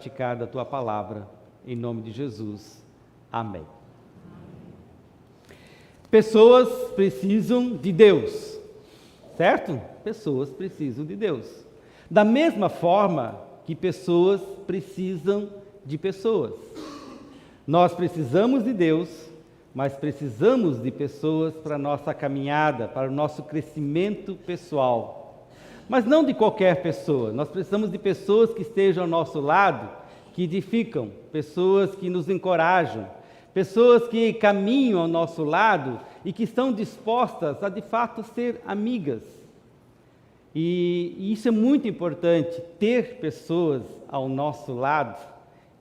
praticar da tua palavra, em nome de Jesus. Amém. Pessoas precisam de Deus, certo? Pessoas precisam de Deus. Da mesma forma que pessoas precisam de pessoas. Nós precisamos de Deus, mas precisamos de pessoas para a nossa caminhada, para o nosso crescimento pessoal. Mas não de qualquer pessoa, nós precisamos de pessoas que estejam ao nosso lado, que edificam, pessoas que nos encorajam, pessoas que caminham ao nosso lado e que estão dispostas a de fato ser amigas. E isso é muito importante, ter pessoas ao nosso lado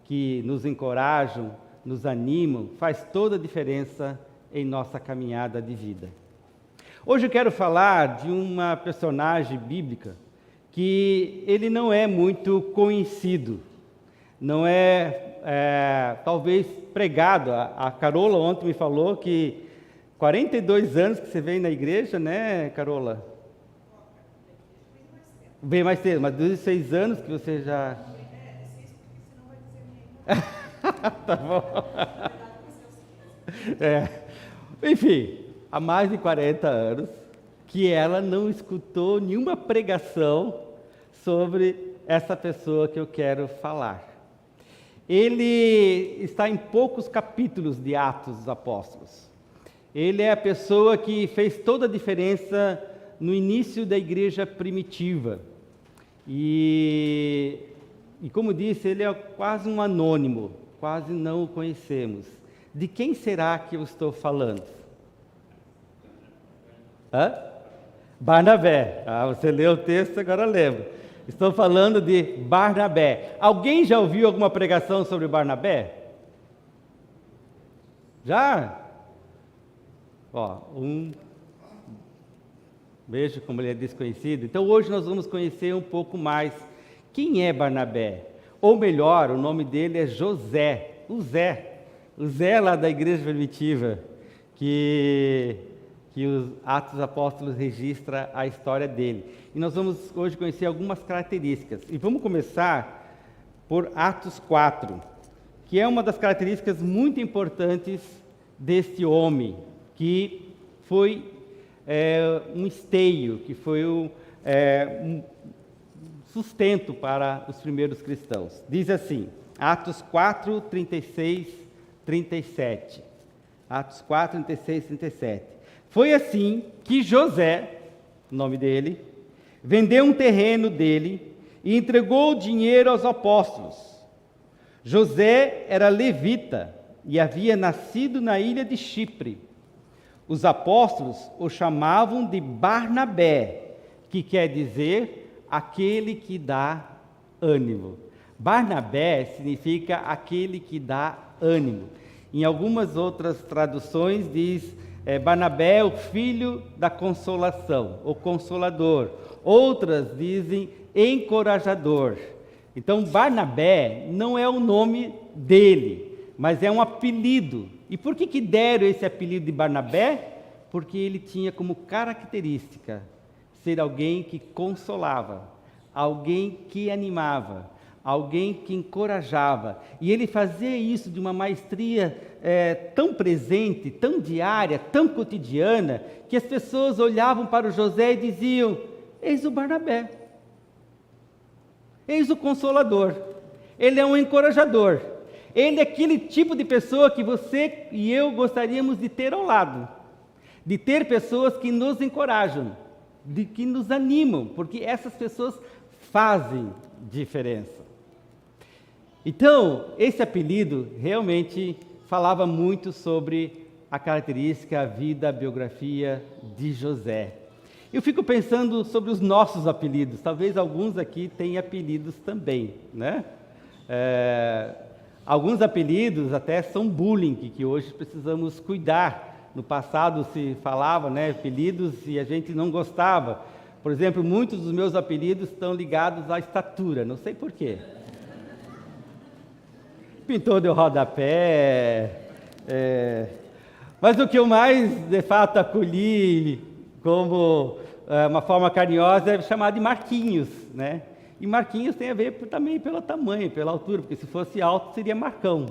que nos encorajam, nos animam, faz toda a diferença em nossa caminhada de vida. Hoje eu quero falar de uma personagem bíblica que ele não é muito conhecido, não talvez pregado. A Carola ontem me falou que 42 anos que você vem na igreja, né, Carola? Bem mais cedo, mas 16 anos que você já... Tá bom. Enfim, há mais de 40 anos que ela não escutou nenhuma pregação sobre essa pessoa que eu quero falar. Ele está em poucos capítulos de Atos dos Apóstolos. Ele é a pessoa que fez toda a diferença no início da igreja primitiva. E como disse, ele é quase um anônimo, quase não o conhecemos. De quem será que eu estou falando? Barnabé. Você leu o texto, agora lembra. Estou falando de Barnabé. Alguém já ouviu alguma pregação sobre Barnabé? Já? Veja como ele é desconhecido. Então hoje nós vamos conhecer um pouco mais quem é Barnabé. Ou melhor, o nome dele é José. O Zé lá da igreja primitiva, que os Atos dos Apóstolos registra a história dele. E nós vamos hoje conhecer algumas características. E vamos começar por Atos 4, que é uma das características muito importantes deste homem, que foi um esteio, que foi um sustento para os primeiros cristãos. Diz assim, Atos 4, 36, 37. Atos 4, 36, 37. Foi assim que José, o nome dele, vendeu um terreno dele e entregou o dinheiro aos apóstolos. José era levita e havia nascido na ilha de Chipre. Os apóstolos o chamavam de Barnabé, que quer dizer aquele que dá ânimo. Barnabé significa aquele que dá ânimo. Em algumas outras traduções diz Barnabé, o filho da consolação, o consolador. Outras dizem encorajador. Então Barnabé não é o nome dele, mas é um apelido. E por que deram esse apelido de Barnabé? Porque ele tinha como característica ser alguém que consolava, alguém que animava, alguém que encorajava. E ele fazia isso de uma maestria tão presente, tão diária, tão cotidiana, que as pessoas olhavam para o José e diziam: eis o Barnabé, eis o consolador, ele é um encorajador, ele é aquele tipo de pessoa que você e eu gostaríamos de ter ao lado, de ter pessoas que nos encorajam, que nos animam, porque essas pessoas fazem diferença. Então, esse apelido realmente falava muito sobre a característica, a vida, a biografia de José. Eu fico pensando sobre os nossos apelidos, talvez alguns aqui tenham apelidos também, né? Alguns apelidos até são bullying, que hoje precisamos cuidar. No passado se falava, né, apelidos e a gente não gostava. Por exemplo, muitos dos meus apelidos estão ligados à estatura, não sei por quê. Pintor de rodapé, mas o que eu mais, de fato, acolhi como uma forma carinhosa é chamar de Marquinhos, né? E Marquinhos tem a ver também pelo tamanho, pela altura, porque se fosse alto seria Marcão.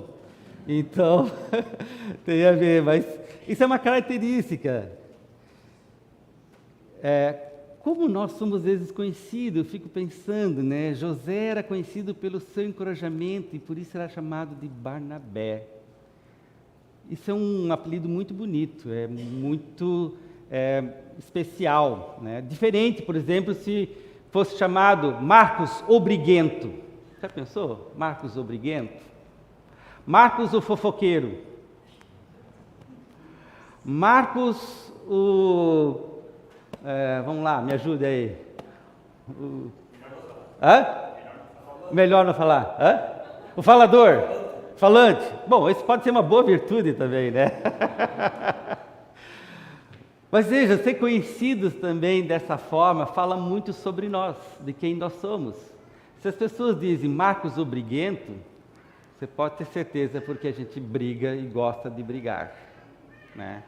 Então, tem a ver, mas isso é uma característica. Como nós somos às vezes conhecidos, eu fico pensando, né? José era conhecido pelo seu encorajamento e por isso era chamado de Barnabé. Isso é um apelido muito bonito, é muito especial, né? Diferente, por exemplo, se fosse chamado Marcos o Briguento. Já pensou? Marcos o Briguento? Marcos o Fofoqueiro. Marcos o... vamos lá, me ajude aí. Melhor não falar. O falador. Falante. Bom, isso pode ser uma boa virtude também, né? Mas veja, ser conhecidos também dessa forma fala muito sobre nós, de quem nós somos. Se as pessoas dizem Marcos o Briguento, você pode ter certeza porque a gente briga e gosta de brigar, né?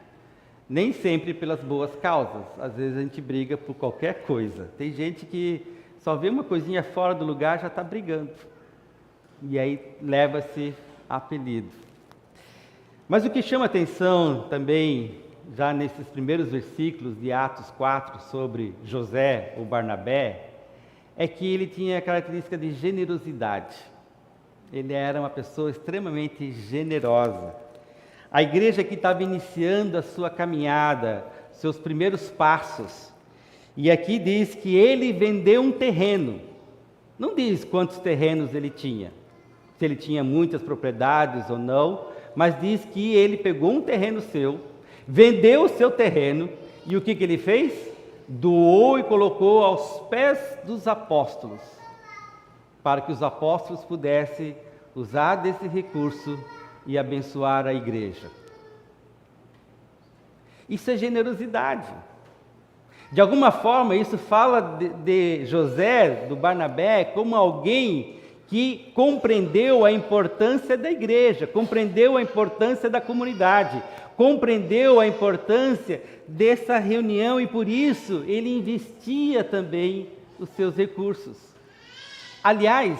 Nem sempre pelas boas causas, às vezes a gente briga por qualquer coisa. Tem gente que só vê uma coisinha fora do lugar já está brigando, e aí leva-se apelido. Mas o que chama atenção também, já nesses primeiros versículos de Atos 4, sobre José ou Barnabé, é que ele tinha a característica de generosidade. Ele era uma pessoa extremamente generosa. A igreja que estava iniciando a sua caminhada, seus primeiros passos, e aqui diz que ele vendeu um terreno. Não diz quantos terrenos ele tinha, se ele tinha muitas propriedades ou não, mas diz que ele pegou um terreno seu, vendeu o seu terreno, e o que ele fez? Doou e colocou aos pés dos apóstolos, para que os apóstolos pudessem usar desse recurso e abençoar a igreja. Isso é generosidade. De alguma forma, isso fala de José, do Barnabé, como alguém que compreendeu a importância da igreja, compreendeu a importância da comunidade, compreendeu a importância dessa reunião e por isso ele investia também os seus recursos. Aliás,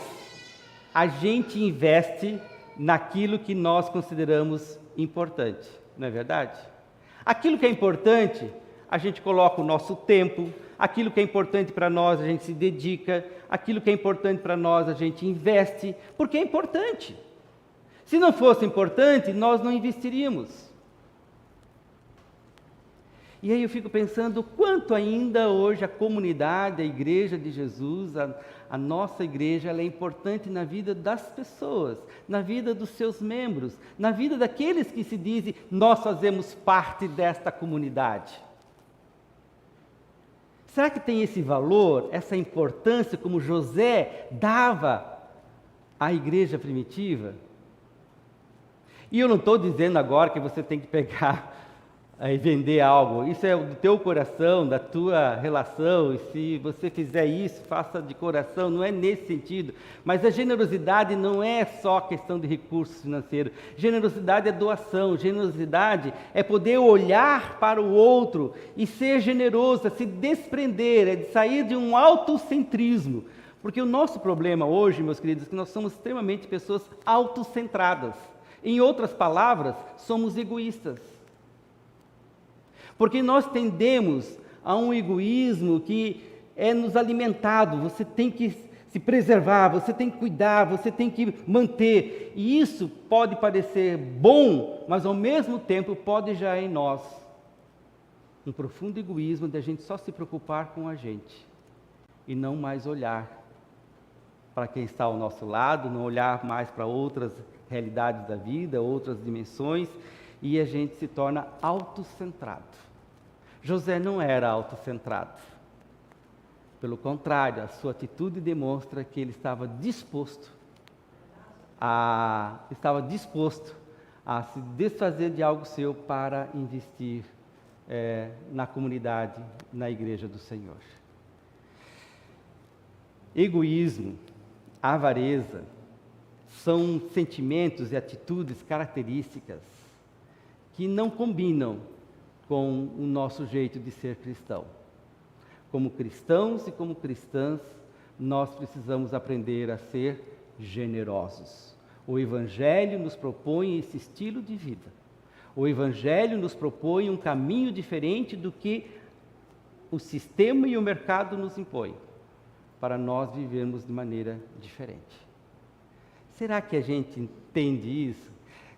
a gente investe naquilo que nós consideramos importante, não é verdade? Aquilo que é importante, a gente coloca o nosso tempo, aquilo que é importante para nós, a gente se dedica, aquilo que é importante para nós, a gente investe, porque é importante. Se não fosse importante, nós não investiríamos. E aí eu fico pensando quanto ainda hoje a comunidade, a igreja de Jesus, a nossa igreja, ela é importante na vida das pessoas, na vida dos seus membros, na vida daqueles que se dizem, nós fazemos parte desta comunidade. Será que tem esse valor, essa importância como José dava à igreja primitiva? E eu não estou dizendo agora que você tem que pegar e vender algo. Isso é do teu coração, da tua relação, e se você fizer isso, faça de coração, não é nesse sentido. Mas a generosidade não é só questão de recursos financeiros. Generosidade é doação, generosidade é poder olhar para o outro e ser generoso, é se desprender, é de sair de um autocentrismo. Porque o nosso problema hoje, meus queridos, é que nós somos extremamente pessoas autocentradas. Em outras palavras, somos egoístas. Porque nós tendemos a um egoísmo que é nos alimentado, você tem que se preservar, você tem que cuidar, você tem que manter. E isso pode parecer bom, mas ao mesmo tempo pode gerar em nós um profundo egoísmo de a gente só se preocupar com a gente e não mais olhar para quem está ao nosso lado, não olhar mais para outras realidades da vida, outras dimensões, e a gente se torna autocentrado. José não era autocentrado. Pelo contrário, a sua atitude demonstra que ele estava disposto a se desfazer de algo seu para investir na comunidade, na igreja do Senhor. Egoísmo, avareza, são sentimentos e atitudes características que não combinam com o nosso jeito de ser cristão. Como cristãos e como cristãs, nós precisamos aprender a ser generosos. O Evangelho nos propõe esse estilo de vida. O Evangelho nos propõe um caminho diferente do que o sistema e o mercado nos impõem, para nós vivermos de maneira diferente. Será que a gente entende isso?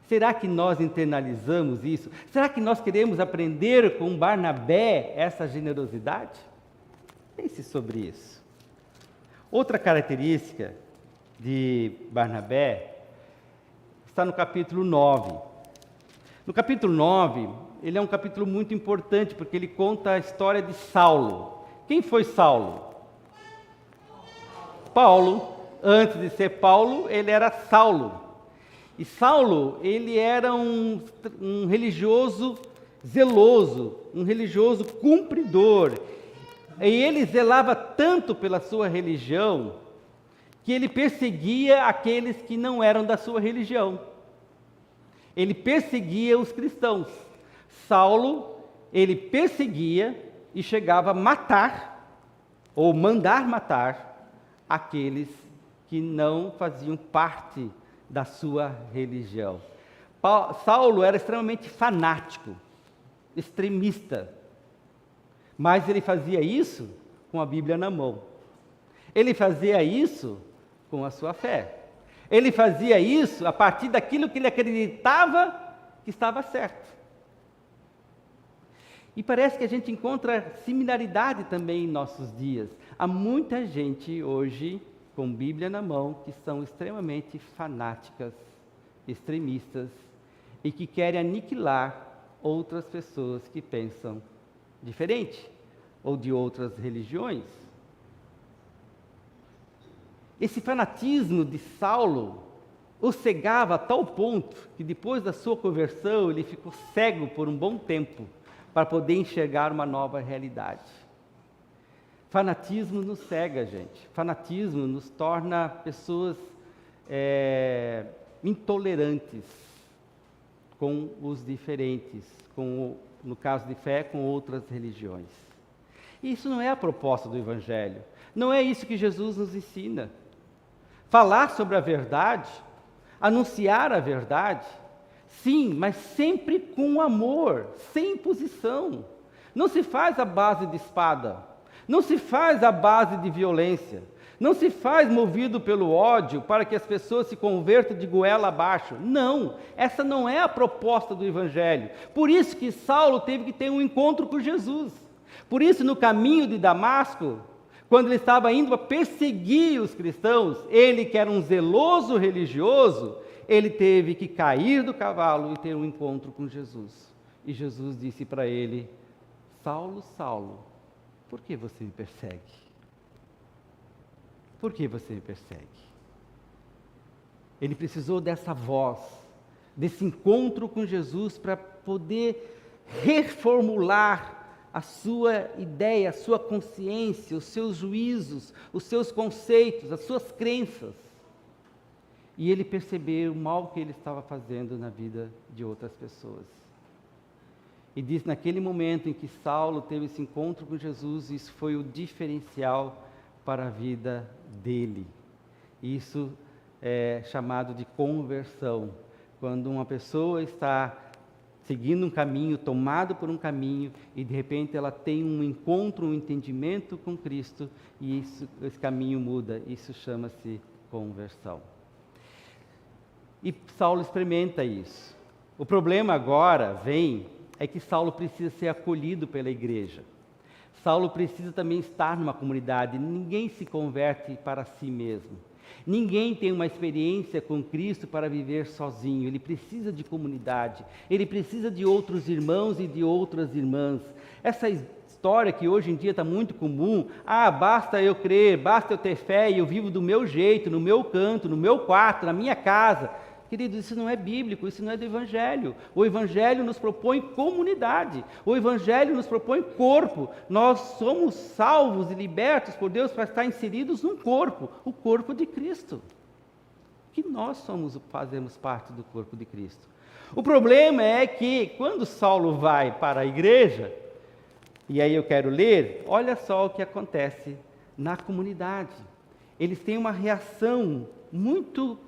Será que nós internalizamos isso? Será que nós queremos aprender com Barnabé essa generosidade? Pense sobre isso. Outra característica de Barnabé está no capítulo 9. No capítulo 9, ele é um capítulo muito importante, porque ele conta a história de Saulo. Quem foi Saulo? Paulo. Antes de ser Paulo, ele era Saulo. E Saulo, ele era um religioso zeloso, um religioso cumpridor. E ele zelava tanto pela sua religião, que ele perseguia aqueles que não eram da sua religião. Ele perseguia os cristãos. Saulo, ele perseguia e chegava a matar, ou mandar matar, aqueles que não faziam parte da sua religião. Saulo era extremamente fanático, extremista, mas ele fazia isso com a Bíblia na mão. Ele fazia isso com a sua fé. Ele fazia isso a partir daquilo que ele acreditava que estava certo. E parece que a gente encontra similaridade também em nossos dias. Há muita gente hoje com Bíblia na mão, que são extremamente fanáticas, extremistas, e que querem aniquilar outras pessoas que pensam diferente, ou de outras religiões. Esse fanatismo de Saulo o cegava a tal ponto, que depois da sua conversão, ele ficou cego por um bom tempo, para poder enxergar uma nova realidade. Fanatismo nos cega, gente. Fanatismo nos torna pessoas intolerantes com os diferentes, no caso de fé, com outras religiões. E isso não é a proposta do Evangelho. Não é isso que Jesus nos ensina. Falar sobre a verdade, anunciar a verdade, sim, mas sempre com amor, sem imposição. Não se faz à base de espada. Não se faz à base de violência, não se faz movido pelo ódio para que as pessoas se convertam de goela abaixo. Não, essa não é a proposta do Evangelho. Por isso que Saulo teve que ter um encontro com Jesus. Por isso, no caminho de Damasco, quando ele estava indo para perseguir os cristãos, ele que era um zeloso religioso, ele teve que cair do cavalo e ter um encontro com Jesus. E Jesus disse para ele: Saulo, Saulo, por que você me persegue? Por que você me persegue? Ele precisou dessa voz, desse encontro com Jesus para poder reformular a sua ideia, a sua consciência, os seus juízos, os seus conceitos, as suas crenças. E ele percebeu o mal que ele estava fazendo na vida de outras pessoas. E diz, naquele momento em que Saulo teve esse encontro com Jesus, isso foi o diferencial para a vida dele. Isso é chamado de conversão. Quando uma pessoa está seguindo um caminho, tomado por um caminho, e de repente ela tem um encontro, um entendimento com Cristo, e esse caminho muda. Isso chama-se conversão. E Saulo experimenta isso. O problema agora é que Saulo precisa ser acolhido pela igreja. Saulo precisa também estar numa comunidade. Ninguém se converte para si mesmo. Ninguém tem uma experiência com Cristo para viver sozinho. Ele precisa de comunidade. Ele precisa de outros irmãos e de outras irmãs. Essa história que hoje em dia está muito comum. Basta eu crer, basta eu ter fé e eu vivo do meu jeito, no meu canto, no meu quarto, na minha casa. Queridos, isso não é bíblico, isso não é do Evangelho. O Evangelho nos propõe comunidade. O Evangelho nos propõe corpo. Nós somos salvos e libertos por Deus para estar inseridos num corpo, o corpo de Cristo. Que nós fazemos parte do corpo de Cristo. O problema é que quando Saulo vai para a igreja, e aí eu quero ler, olha só o que acontece na comunidade. eles têm uma reação muito,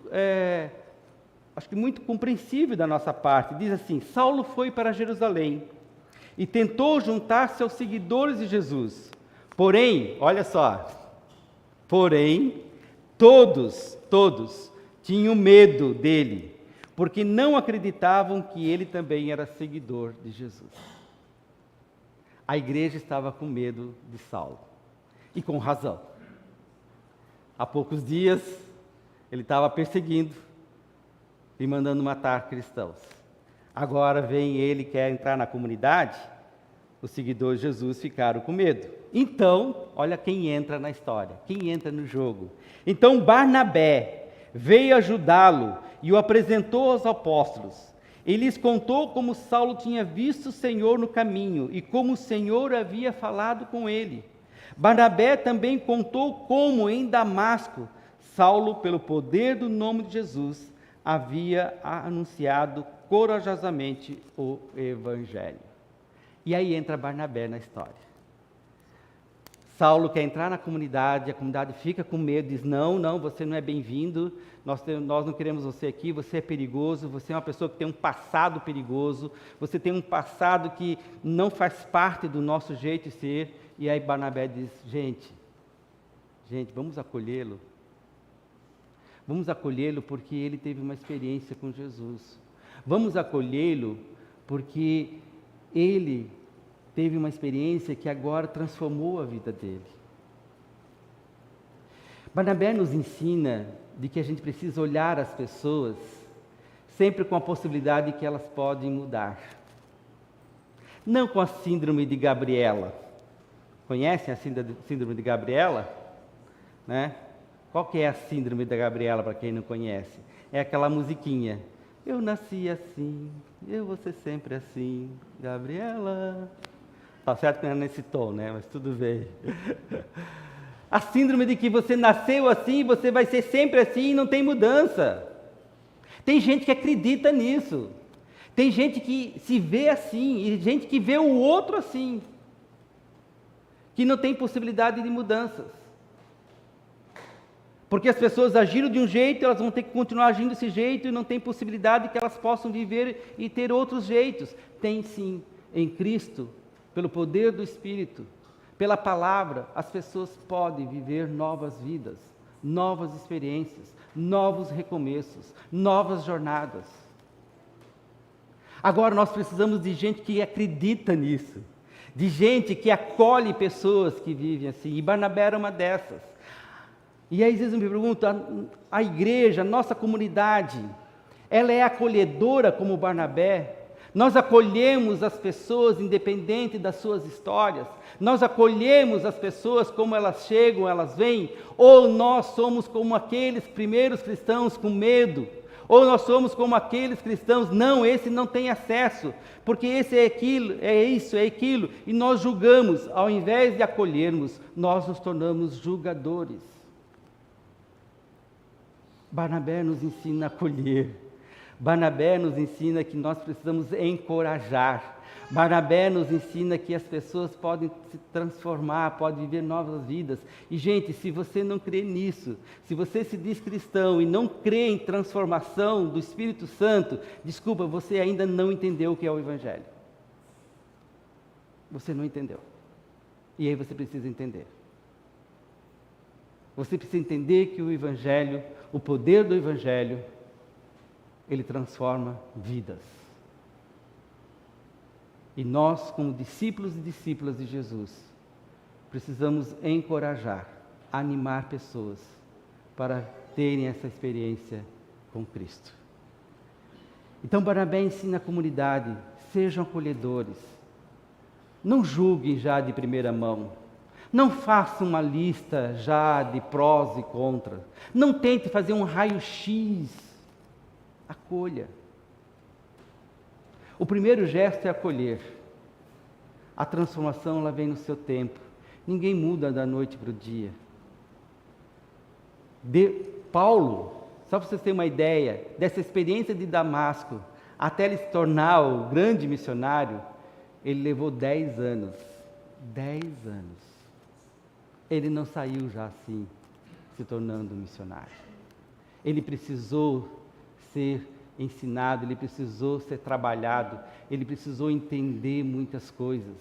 acho que muito compreensível da nossa parte. Diz assim: Saulo foi para Jerusalém e tentou juntar-se aos seguidores de Jesus. Porém, olha só, todos tinham medo dele, porque não acreditavam que ele também era seguidor de Jesus. A igreja estava com medo de Saulo, e com razão. Há poucos dias, ele estava perseguindo e mandando matar cristãos. Agora vem ele, quer entrar na comunidade, os seguidores de Jesus ficaram com medo. Então, olha quem entra na história, quem entra no jogo. Então Barnabé veio ajudá-lo e o apresentou aos apóstolos. Ele lhes contou como Saulo tinha visto o Senhor no caminho e como o Senhor havia falado com ele. Barnabé também contou como em Damasco, Saulo, pelo poder do nome de Jesus, havia anunciado corajosamente o Evangelho. E aí entra Barnabé na história. Saulo quer entrar na comunidade, a comunidade fica com medo, diz: não, você não é bem-vindo, nós não queremos você aqui, você é perigoso, você é uma pessoa que tem um passado perigoso, você tem um passado que não faz parte do nosso jeito de ser. E aí Barnabé diz: gente, vamos acolhê-lo. Vamos acolhê-lo porque ele teve uma experiência com Jesus. Vamos acolhê-lo porque ele teve uma experiência que agora transformou a vida dele. Barnabé nos ensina de que a gente precisa olhar as pessoas sempre com a possibilidade de que elas podem mudar. Não com a síndrome de Gabriela. Conhecem a síndrome de Gabriela? Né? Qual que é a síndrome da Gabriela, para quem não conhece? É aquela musiquinha: eu nasci assim, eu vou ser sempre assim, Gabriela. Tá certo que não é nesse tom, né? Mas tudo bem. A síndrome de que você nasceu assim, você vai ser sempre assim e não tem mudança. Tem gente que acredita nisso. Tem gente que se vê assim, e gente que vê o outro assim, que não tem possibilidade de mudanças. Porque as pessoas agiram de um jeito, elas vão ter que continuar agindo desse jeito, e não tem possibilidade que elas possam viver e ter outros jeitos. Tem sim, em Cristo, pelo poder do Espírito, pela palavra, as pessoas podem viver novas vidas, novas experiências, novos recomeços, novas jornadas. Agora nós precisamos de gente que acredita nisso, de gente que acolhe pessoas que vivem assim, e Barnabé era uma dessas. E aí às vezes eu me pergunto, a igreja, a nossa comunidade, ela é acolhedora como Barnabé? Nós acolhemos as pessoas independente das suas histórias? Nós acolhemos as pessoas como elas chegam, elas vêm? Ou nós somos como aqueles primeiros cristãos com medo? Ou nós somos como aqueles cristãos: não, esse não tem acesso, porque esse é aquilo, é isso, é aquilo, e nós julgamos? Ao invés de acolhermos, nós nos tornamos julgadores. Barnabé nos ensina a acolher. Barnabé nos ensina que nós precisamos encorajar. Barnabé nos ensina que as pessoas podem se transformar, podem viver novas vidas. E gente, se você não crê nisso, se você se diz cristão e não crê em transformação do Espírito Santo, desculpa, você ainda não entendeu o que é o Evangelho. Você não entendeu. E aí você precisa entender. Você precisa entender que o Evangelho, o poder do Evangelho, ele transforma vidas. E nós, como discípulos e discípulas de Jesus, precisamos encorajar, animar pessoas para terem essa experiência com Cristo. Então Barnabé ensina a comunidade: sejam acolhedores, não julguem já de primeira mão, não façam uma lista já de prós e contras, não tente fazer um raio-x, acolha. O primeiro gesto é acolher. A transformação, ela vem no seu tempo. Ninguém muda da noite para o dia. Paulo, só para vocês terem uma ideia, dessa experiência de Damasco, até ele se tornar o grande missionário, ele levou 10 anos. 10 anos. Ele não saiu já assim, se tornando um missionário. Ele precisou ser ensinado, ele precisou ser trabalhado, ele precisou entender muitas coisas.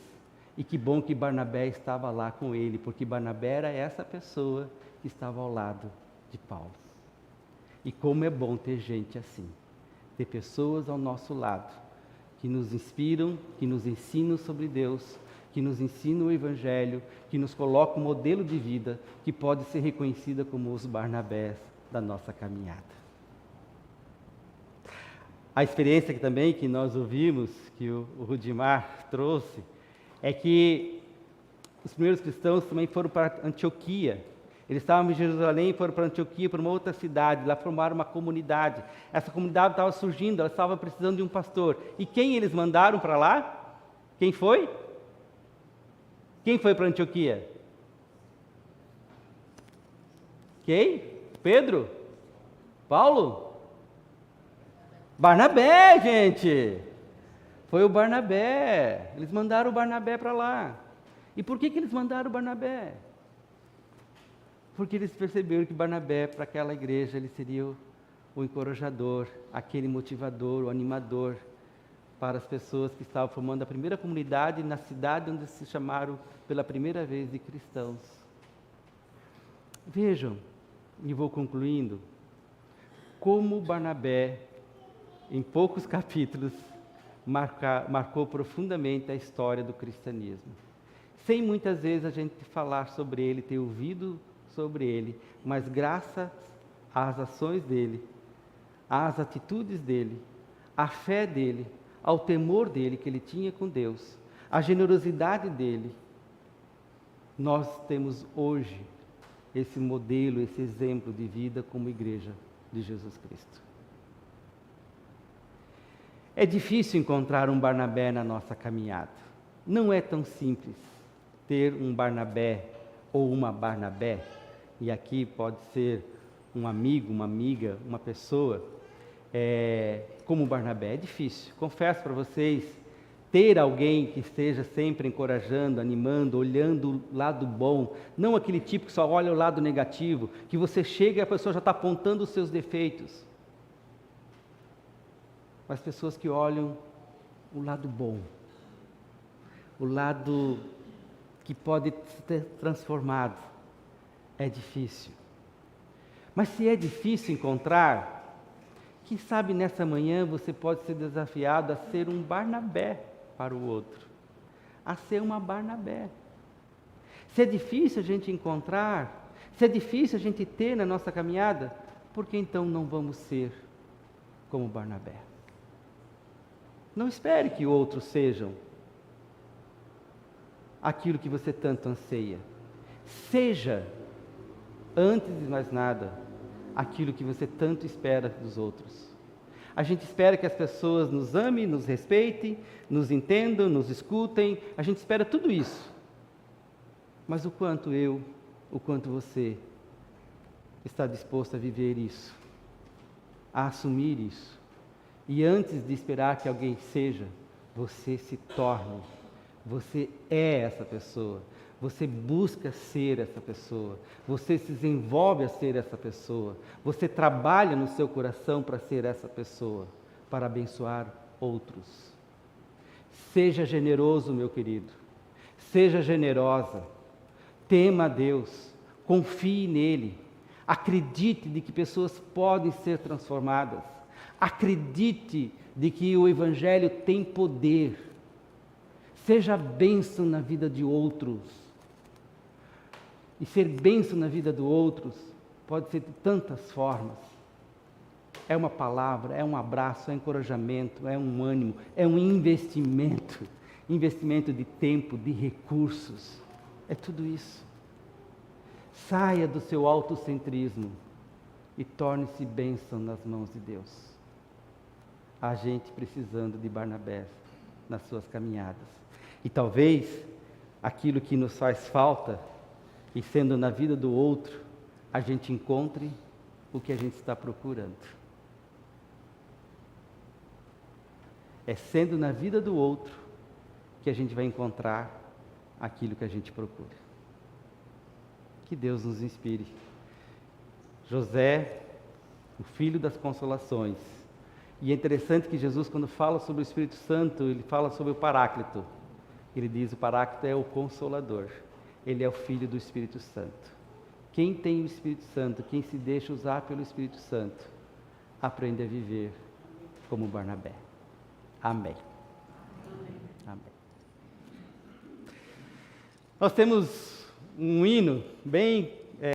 E que bom que Barnabé estava lá com ele, porque Barnabé era essa pessoa que estava ao lado de Paulo. E como é bom ter gente assim, ter pessoas ao nosso lado, que nos inspiram, que nos ensinam sobre Deus, que nos ensinam o Evangelho, que nos colocam um modelo de vida, que pode ser reconhecida como os Barnabés da nossa caminhada. A experiência que nós ouvimos, que o Rudimar trouxe, é que os primeiros cristãos também foram para Antioquia. Eles estavam em Jerusalém, foram para Antioquia, para uma outra cidade, lá formaram uma comunidade. Essa comunidade estava surgindo, ela estava precisando de um pastor. E quem eles mandaram para lá? Quem foi? Quem foi para Antioquia? Quem? Pedro? Paulo? Barnabé, gente! Foi o Barnabé. Eles mandaram o Barnabé para lá. E por que eles mandaram o Barnabé? Porque eles perceberam que Barnabé, para aquela igreja, ele seria o encorajador, aquele motivador, o animador para as pessoas que estavam formando a primeira comunidade na cidade onde se chamaram pela primeira vez de cristãos. Vejam, e vou concluindo, como Barnabé, em poucos capítulos, marcou profundamente a história do cristianismo. Sem muitas vezes a gente falar sobre ele, ter ouvido sobre ele, mas graças às ações dele, às atitudes dele, à fé dele, ao temor dele que ele tinha com Deus, à generosidade dele, nós temos hoje esse modelo, esse exemplo de vida como igreja de Jesus Cristo. É difícil encontrar um Barnabé na nossa caminhada. Não é tão simples ter um Barnabé ou uma Barnabé, e aqui pode ser um amigo, uma amiga, uma pessoa, como Barnabé. É difícil. Confesso para vocês, ter alguém que esteja sempre encorajando, animando, olhando o lado bom, não aquele tipo que só olha o lado negativo, que você chega e a pessoa já está apontando os seus defeitos. Mas pessoas que olham o lado bom, o lado que pode ser transformado. É difícil. Mas se é difícil encontrar, quem sabe nessa manhã você pode ser desafiado a ser um Barnabé para o outro, a ser uma Barnabé. Se é difícil a gente encontrar, se é difícil a gente ter na nossa caminhada, por que então não vamos ser como Barnabé? Não espere que outros sejam aquilo que você tanto anseia. Seja, antes de mais nada, aquilo que você tanto espera dos outros. A gente espera que as pessoas nos amem, nos respeitem, nos entendam, nos escutem. A gente espera tudo isso. Mas o quanto você está disposto a viver isso, a assumir isso? E antes de esperar que alguém seja, você se torne. Você é essa pessoa. Você busca ser essa pessoa. Você se desenvolve a ser essa pessoa. Você trabalha no seu coração para ser essa pessoa, para abençoar outros. Seja generoso, meu querido. Seja generosa. Tema a Deus. Confie nele. Acredite de que pessoas podem ser transformadas. Acredite de que o Evangelho tem poder. Seja bênção na vida de outros. E ser bênção na vida de outros pode ser de tantas formas. É uma palavra, é um abraço, é um encorajamento, é um ânimo, é um investimento. Investimento de tempo, de recursos. É tudo isso. Saia do seu autocentrismo e torne-se bênção nas mãos de Deus. Há gente precisando de Barnabés nas suas caminhadas. E talvez aquilo que nos faz falta, e sendo na vida do outro, a gente encontre o que a gente está procurando. É sendo na vida do outro que a gente vai encontrar aquilo que a gente procura. Que Deus nos inspire José, o filho das consolações. E é interessante que Jesus, quando fala sobre o Espírito Santo, ele fala sobre o Paráclito. Ele diz: o Paráclito é o Consolador. Ele é o Filho do Espírito Santo. Quem tem o Espírito Santo, quem se deixa usar pelo Espírito Santo, aprende a viver como Barnabé. Amém. Amém. Nós temos um hino bem